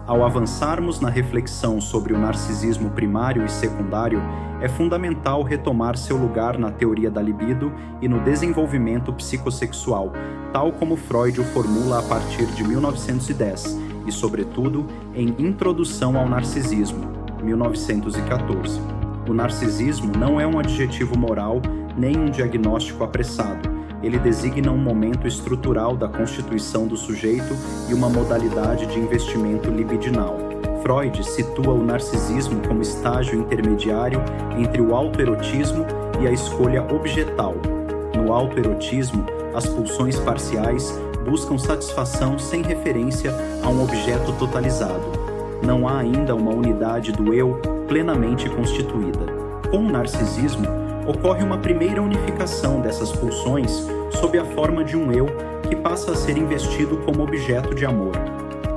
Ao avançarmos na reflexão sobre o narcisismo primário e secundário, é fundamental retomar seu lugar na teoria da libido e no desenvolvimento psicossexual, tal como Freud o formula a partir de 1910, e, sobretudo, em Introdução ao Narcisismo, 1914. O narcisismo não é um adjetivo moral nem um diagnóstico apressado. Ele designa um momento estrutural da constituição do sujeito e uma modalidade de investimento libidinal. Freud situa o narcisismo como estágio intermediário entre o autoerotismo e a escolha objetal. No autoerotismo, as pulsões parciais buscam satisfação sem referência a um objeto totalizado. Não há ainda uma unidade do eu plenamente constituída. Com o narcisismo, ocorre uma primeira unificação dessas pulsões sob a forma de um eu que passa a ser investido como objeto de amor.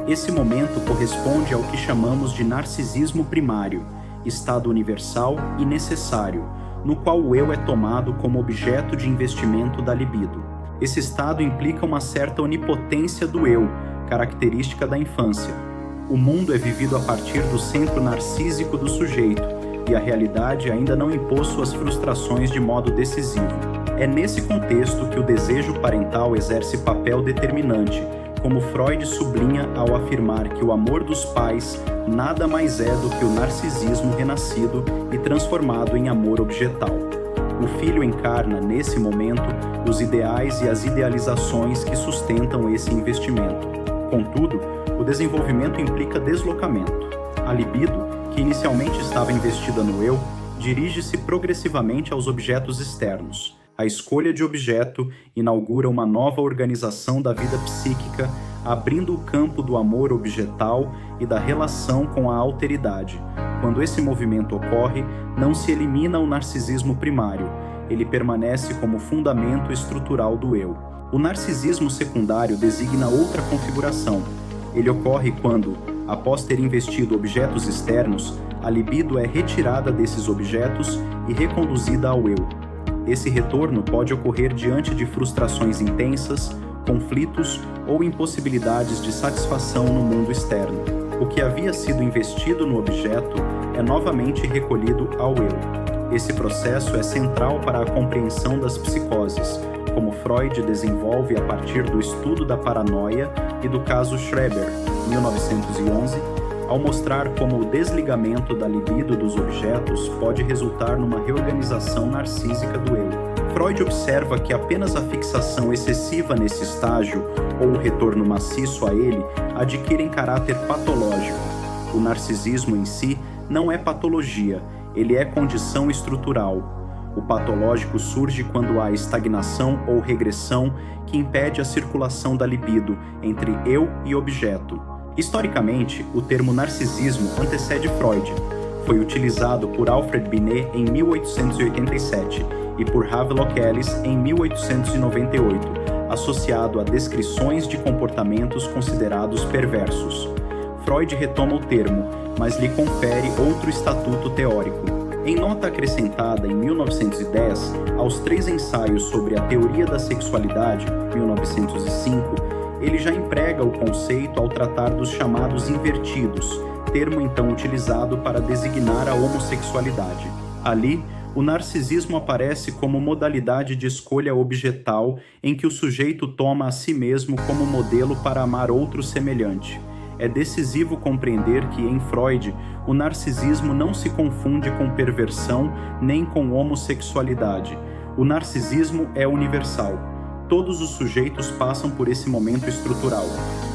Esse momento corresponde ao que chamamos de narcisismo primário, estado universal e necessário, no qual o eu é tomado como objeto de investimento da libido. Esse estado implica uma certa onipotência do eu, característica da infância. O mundo é vivido a partir do centro narcísico do sujeito, e a realidade ainda não impôs suas frustrações de modo decisivo. É nesse contexto que o desejo parental exerce papel determinante, como Freud sublinha ao afirmar que o amor dos pais nada mais é do que o narcisismo renascido e transformado em amor objetal. O filho encarna, nesse momento, os ideais e as idealizações que sustentam esse investimento. Contudo, o desenvolvimento implica deslocamento. A libido, que inicialmente estava investida no eu, dirige-se progressivamente aos objetos externos. A escolha de objeto inaugura uma nova organização da vida psíquica, abrindo o campo do amor objetal e da relação com a alteridade. Quando esse movimento ocorre, não se elimina o narcisismo primário, ele permanece como fundamento estrutural do eu. O narcisismo secundário designa outra configuração. Ele ocorre quando, após ter investido objetos externos, a libido é retirada desses objetos e reconduzida ao eu. Esse retorno pode ocorrer diante de frustrações intensas, conflitos ou impossibilidades de satisfação no mundo externo. O que havia sido investido no objeto é novamente recolhido ao eu. Esse processo é central para a compreensão das psicoses, como Freud desenvolve a partir do estudo da paranoia e do caso Schreber, 1911, ao mostrar como o desligamento da libido dos objetos pode resultar numa reorganização narcísica do eu. Freud observa que apenas a fixação excessiva nesse estágio, ou o retorno maciço a ele, adquirem caráter patológico. O narcisismo em si não é patologia, ele é condição estrutural. O patológico surge quando há estagnação ou regressão que impede a circulação da libido entre eu e objeto. Historicamente, o termo narcisismo antecede Freud. Foi utilizado por Alfred Binet em 1887 e por Havelock Ellis em 1898, associado a descrições de comportamentos considerados perversos. Freud retoma o termo, mas lhe confere outro estatuto teórico. Em nota acrescentada em 1910 aos 3 ensaios sobre a teoria da sexualidade, 1905, ele já emprega o conceito ao tratar dos chamados invertidos, termo então utilizado para designar a homossexualidade. Ali, o narcisismo aparece como modalidade de escolha objetal em que o sujeito toma a si mesmo como modelo para amar outro semelhante. É decisivo compreender que, em Freud, o narcisismo não se confunde com perversão nem com homossexualidade. O narcisismo é universal. Todos os sujeitos passam por esse momento estrutural.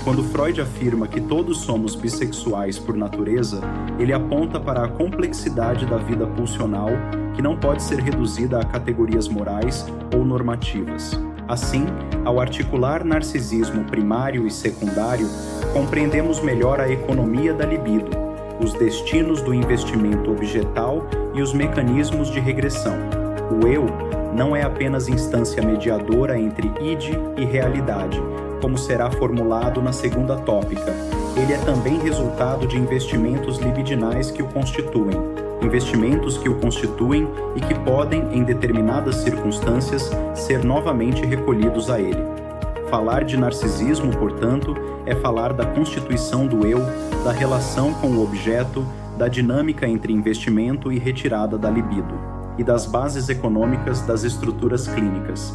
Quando Freud afirma que todos somos bissexuais por natureza, ele aponta para a complexidade da vida pulsional que não pode ser reduzida a categorias morais ou normativas. Assim, ao articular narcisismo primário e secundário, compreendemos melhor a economia da libido, os destinos do investimento objetal e os mecanismos de regressão. O eu não é apenas instância mediadora entre id e realidade, como será formulado na segunda tópica. Ele é também resultado de investimentos libidinais que o constituem, investimentos que o constituem e que podem, em determinadas circunstâncias, ser novamente recolhidos a ele. Falar de narcisismo, portanto, é falar da constituição do eu da relação com o objeto, da dinâmica entre investimento e retirada da libido, e das bases econômicas das estruturas clínicas.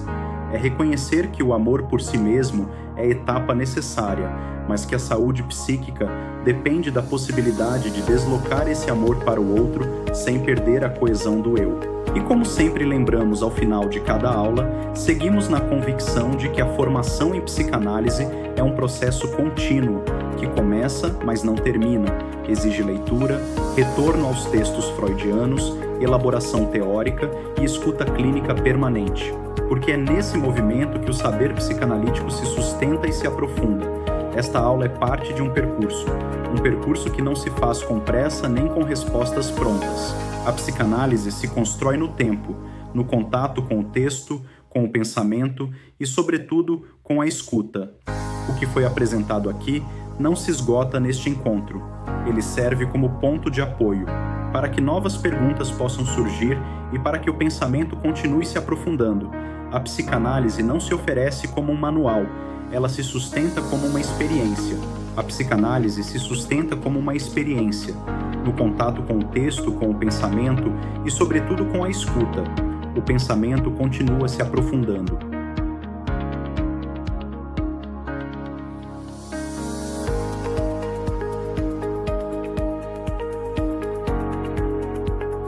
É reconhecer que o amor por si mesmo é etapa necessária, mas que a saúde psíquica depende da possibilidade de deslocar esse amor para o outro sem perder a coesão do eu. E como sempre lembramos ao final de cada aula, seguimos na convicção de que a formação em psicanálise é um processo contínuo, que começa, mas não termina, exige leitura, retorno aos textos freudianos, elaboração teórica e escuta clínica permanente, porque é nesse movimento que o saber psicanalítico se sustenta e se aprofunda. Esta aula é parte de um percurso que não se faz com pressa nem com respostas prontas. A psicanálise se constrói no tempo, no contato com o texto, com o pensamento e, sobretudo, com a escuta. O que foi apresentado aqui não se esgota neste encontro. Ele serve como ponto de apoio, para que novas perguntas possam surgir e para que o pensamento continue se aprofundando. A psicanálise não se oferece como um manual, ela se sustenta como uma experiência. A psicanálise se sustenta como uma experiência, no contato com o texto, com o pensamento e, sobretudo, com a escuta. O pensamento continua se aprofundando.